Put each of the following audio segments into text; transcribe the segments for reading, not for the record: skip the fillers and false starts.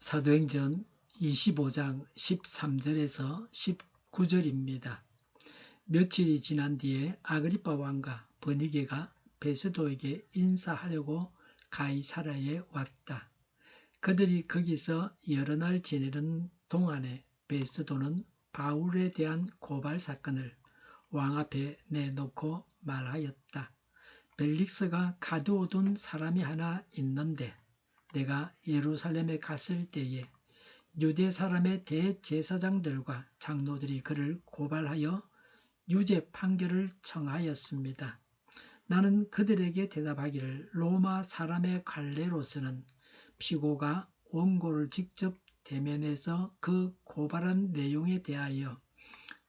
사도행전 25장 13절에서 19절입니다. 며칠이 지난 뒤에 아그리빠 왕과 버니게가 베스도에게 인사하려고 가이사랴에 왔다. 그들이 거기서 여러 날 지내는 동안에 베스도는 바울에 대한 고발 사건을 왕 앞에 내놓고 말하였다. 벨릭스가 가두어둔 사람이 하나 있는데 내가 예루살렘에 갔을 때에 유대 사람의 대제사장들과 장로들이 그를 고발하여 유죄 판결을 청하였습니다. 나는 그들에게 대답하기를 로마 사람의 관례로서는 피고가 원고를 직접 대면해서 그 고발한 내용에 대하여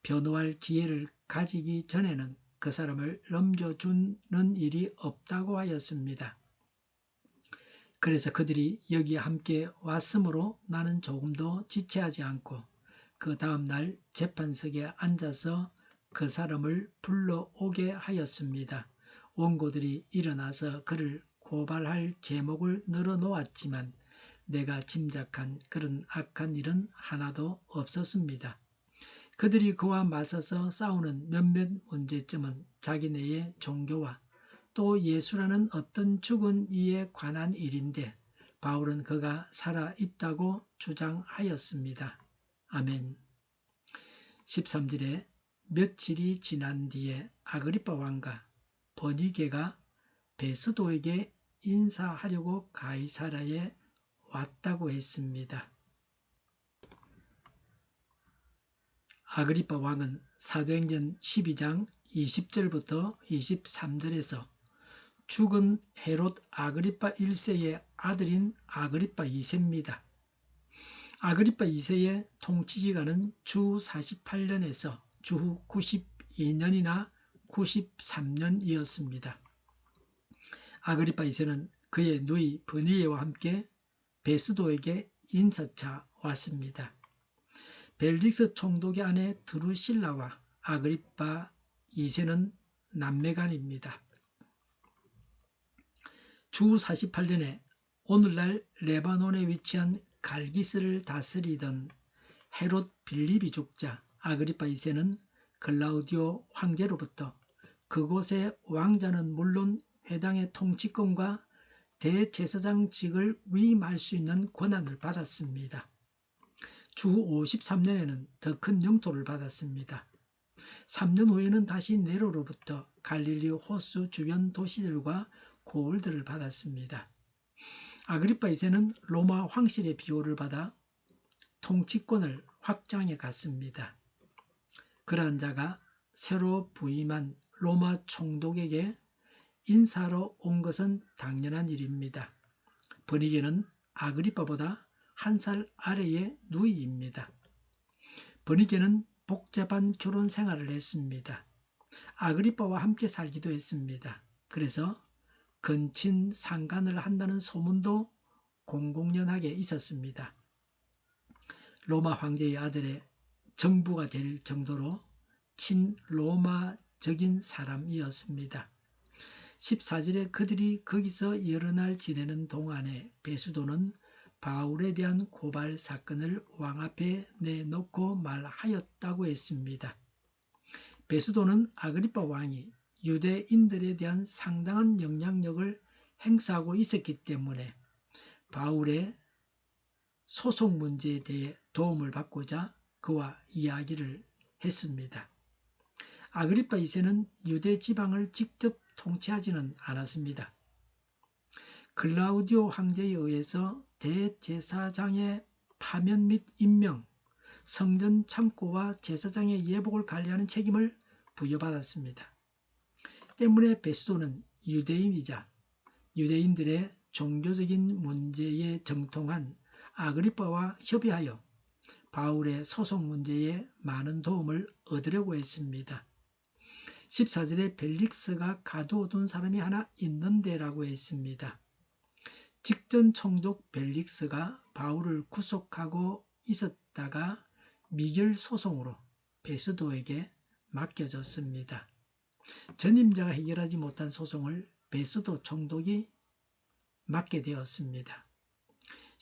변호할 기회를 가지기 전에는 그 사람을 넘겨주는 일이 없다고 하였습니다. 그래서 그들이 여기에 함께 왔으므로 나는 조금도 지체하지 않고 그 다음날 재판석에 앉아서 그 사람을 불러오게 하였습니다. 원고들이 일어나서 그를 고발할 제목을 늘어놓았지만 내가 짐작한 그런 악한 일은 하나도 없었습니다. 그들이 그와 맞서서 싸우는 몇몇 문제점은 자기네의 종교와 또 예수라는 어떤 죽은 이에 관한 일인데 바울은 그가 살아있다고 주장하였습니다. 아멘. 13절에 며칠이 지난 뒤에 아그리빠 왕과 버니게가 베스도에게 인사하려고 가이사랴에 왔다고 했습니다. 아그리빠 왕은 사도행전 12장 20절부터 23절에서 죽은 헤롯 아그리빠 1세의 아들인 아그리빠 2세입니다. 아그리빠 2세의 통치기간은 주 48년에서 주후 92년이나 93년이었습니다. 아그리빠 2세는 그의 누이 버니게와 함께 베스도에게 인사차 왔습니다. 벨릭스 총독의 아내 드루실라와 아그리빠 2세는 남매간입니다. 주 48년에 오늘날 레바논에 위치한 갈기스를 다스리던 헤롯 빌립이 죽자 아그리빠 2세는 글라우디오 황제로부터 그곳의 왕자는 물론 회당의 통치권과 대제사장직을 위임할 수 있는 권한을 받았습니다. 주 53년에는 더 큰 영토를 받았습니다. 3년 후에는 다시 네로로부터 갈릴리 호수 주변 도시들과 고을들을 받았습니다. 아그리빠 2세는 로마 황실의 비호를 받아 통치권을 확장해 갔습니다. 그러한 자가 새로 부임한 로마 총독에게 인사로 온 것은 당연한 일입니다. 버니게는 아그리빠보다 한 살 아래의 누이입니다. 버니게는 복잡한 결혼 생활을 했습니다. 아그리빠와 함께 살기도 했습니다. 그래서 근친 상간을 한다는 소문도 공공연하게 있었습니다. 로마 황제의 아들의 정부가 될 정도로 친로마적인 사람이었습니다. 14절에 그들이 거기서 여러 날 지내는 동안에 베스도는 바울에 대한 고발 사건을 왕 앞에 내놓고 말하였다고 했습니다. 베스도는 아그리빠 왕이 유대인들에 대한 상당한 영향력을 행사하고 있었기 때문에 바울의 소송 문제에 대해 도움을 받고자 그와 이야기를 했습니다. 아그리빠 2세는 유대 지방을 직접 통치하지는 않았습니다. 글라우디오 황제에 의해서 대제사장의 파면 및 임명, 성전 창고와 제사장의 예복을 관리하는 책임을 부여받았습니다. 때문에 베스도는 유대인이자 유대인들의 종교적인 문제에 정통한 아그리빠와 협의하여 바울의 소송 문제에 많은 도움을 얻으려고 했습니다. 14절에 벨릭스가 가두어둔 사람이 하나 있는데 라고 했습니다. 직전 총독 벨릭스가 바울을 구속하고 있었다가 미결 소송으로 베스도에게 맡겨졌습니다. 전임자가 해결하지 못한 소송을 베스도 총독이 맡게 되었습니다.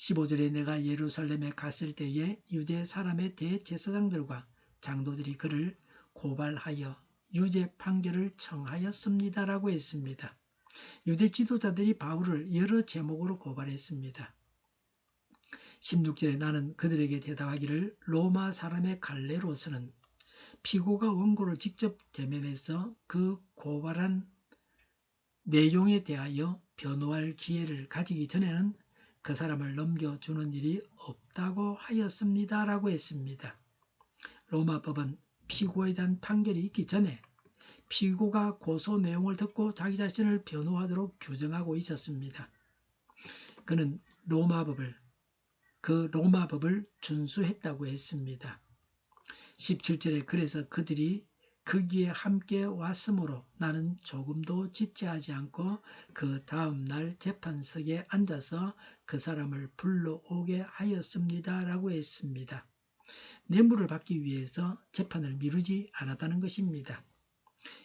15절에 내가 예루살렘에 갔을 때에 유대 사람의 대제사장들과 장로들이 그를 고발하여 유죄 판결을 청하였습니다라고 했습니다. 유대 지도자들이 바울을 여러 제목으로 고발했습니다. 16절에 나는 그들에게 대답하기를 로마 사람의 갈래로서는 피고가 원고를 직접 대면해서 그 고발한 내용에 대하여 변호할 기회를 가지기 전에는 그 사람을 넘겨주는 일이 없다고 하였습니다라고 했습니다. 로마법은 피고에 대한 판결이 있기 전에 피고가 고소 내용을 듣고 자기 자신을 변호하도록 규정하고 있었습니다. 그는 그 로마법을 준수했다고 했습니다. 17절에 그래서 그들이 거기에 함께 왔으므로 나는 조금도 지체하지 않고 그 다음 날 재판석에 앉아서 그 사람을 불러오게 하였습니다라고 했습니다. 뇌물을 받기 위해서 재판을 미루지 않았다는 것입니다.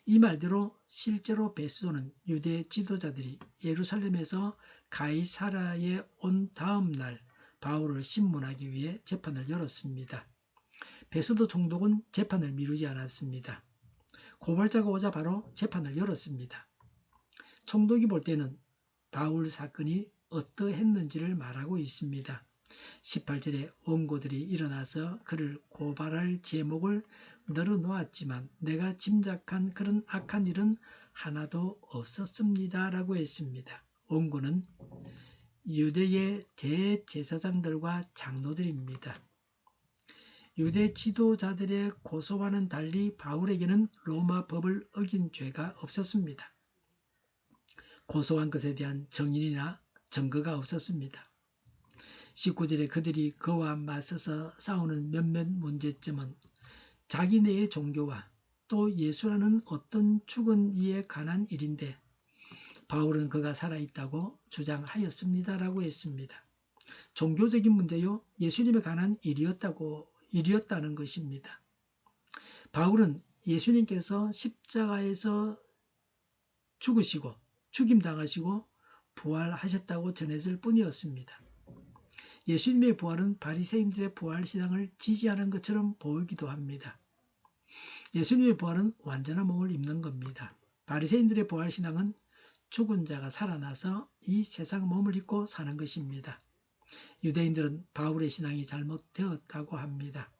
이 말대로 실제로 베스도는 유대 지도자들이 예루살렘에서 가이사라에 온 다음 날 바울을 신문하기 위해 재판을 열었습니다. 베스도 총독은 재판을 미루지 않았습니다. 고발자가 오자 바로 재판을 열었습니다. 총독이 볼 때는 바울 사건이 어떠했는지를 말하고 있습니다. 18절에 원고들이 일어나서 그를 고발할 제목을 널어놓았지만 내가 짐작한 그런 악한 일은 하나도 없었습니다 라고 했습니다. 원고는 유대의 대제사장들과 장로들입니다. 유대 지도자들의 고소와는 달리 바울에게는 로마 법을 어긴 죄가 없었습니다. 고소한 것에 대한 정인이나 증거가 없었습니다. 19절에 그들이 그와 맞서서 싸우는 몇몇 문제점은 자기네의 종교와 또 예수라는 어떤 죽은 이에 관한 일인데 바울은 그가 살아있다고 주장하였습니다라고 했습니다. 종교적인 문제요 예수님에 관한 일이었다는 것입니다. 바울은 예수님께서 십자가에서 죽으시고 죽임당하시고 부활하셨다고 전했을 뿐이었습니다. 예수님의 부활은 바리새인들의 부활 신앙을 지지하는 것처럼 보이기도 합니다. 예수님의 부활은 완전한 몸을 입는 겁니다. 바리새인들의 부활 신앙은 죽은 자가 살아나서 이 세상 몸을 입고 사는 것입니다. 유대인들은 바울의 신앙이 잘못되었다고 합니다.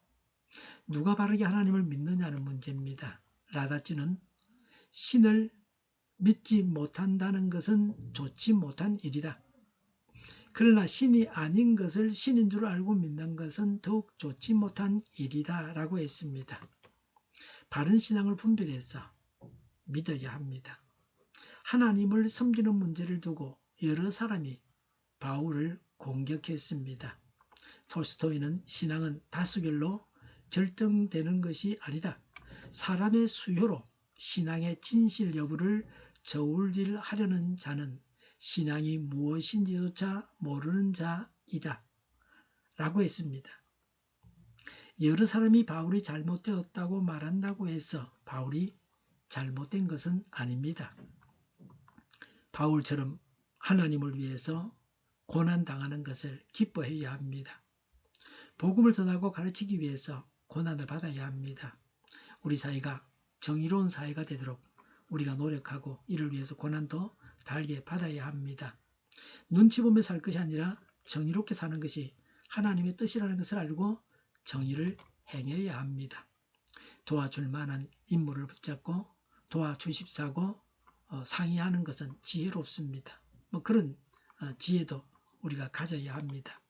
누가 바르게 하나님을 믿느냐는 문제입니다. 라다찌는 신을 믿지 못한다는 것은 좋지 못한 일이다. 그러나 신이 아닌 것을 신인 줄 알고 믿는 것은 더욱 좋지 못한 일이다 라고 했습니다. 바른 신앙을 분별해서 믿어야 합니다. 하나님을 섬기는 문제를 두고 여러 사람이 바울을 공격했습니다. 톨스토이는 신앙은 다수결로 결정되는 것이 아니다. 사람의 수요로 신앙의 진실 여부를 저울질하려는 자는 신앙이 무엇인지조차 모르는 자이다 라고 했습니다. 여러 사람이 바울이 잘못되었다고 말한다고 해서 바울이 잘못된 것은 아닙니다. 바울처럼 하나님을 위해서 고난당하는 것을 기뻐해야 합니다. 복음을 전하고 가르치기 위해서 고난을 받아야 합니다. 우리 사회가 정의로운 사회가 되도록 우리가 노력하고 이를 위해서 고난도 달게 받아야 합니다. 눈치 보며 살 것이 아니라 정의롭게 사는 것이 하나님의 뜻이라는 것을 알고 정의를 행해야 합니다. 도와줄 만한 인물을 붙잡고 도와주십사고 상의하는 것은 지혜롭습니다. 그런 지혜도 우리가 가져야 합니다.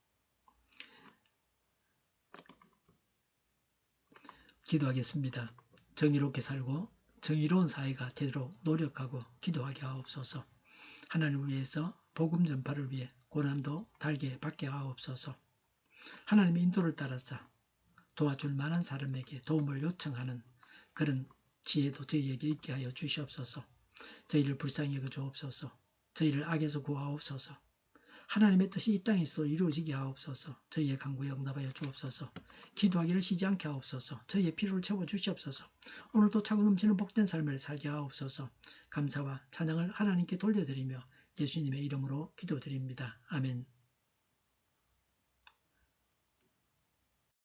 기도하겠습니다. 정의롭게 살고 정의로운 사회가 되도록 노력하고 기도하게 하옵소서. 하나님을 위해서 복음 전파를 위해 고난도 달게 받게 하옵소서. 하나님의 인도를 따라서 도와줄 만한 사람에게 도움을 요청하는 그런 지혜도 저희에게 있게 하여 주시옵소서. 저희를 불쌍히 여겨 주옵소서. 저희를 악에서 구하옵소서. 하나님의 뜻이 이 땅에서 이루어지게 하옵소서. 저희의 간구에 응답하여 주옵소서. 기도하기를 쉬지 않게 하옵소서. 저희의 필요를 채워 주시옵소서. 오늘도 차고 넘치는 복된 삶을 살게 하옵소서. 감사와 찬양을 하나님께 돌려드리며 예수님의 이름으로 기도드립니다. 아멘.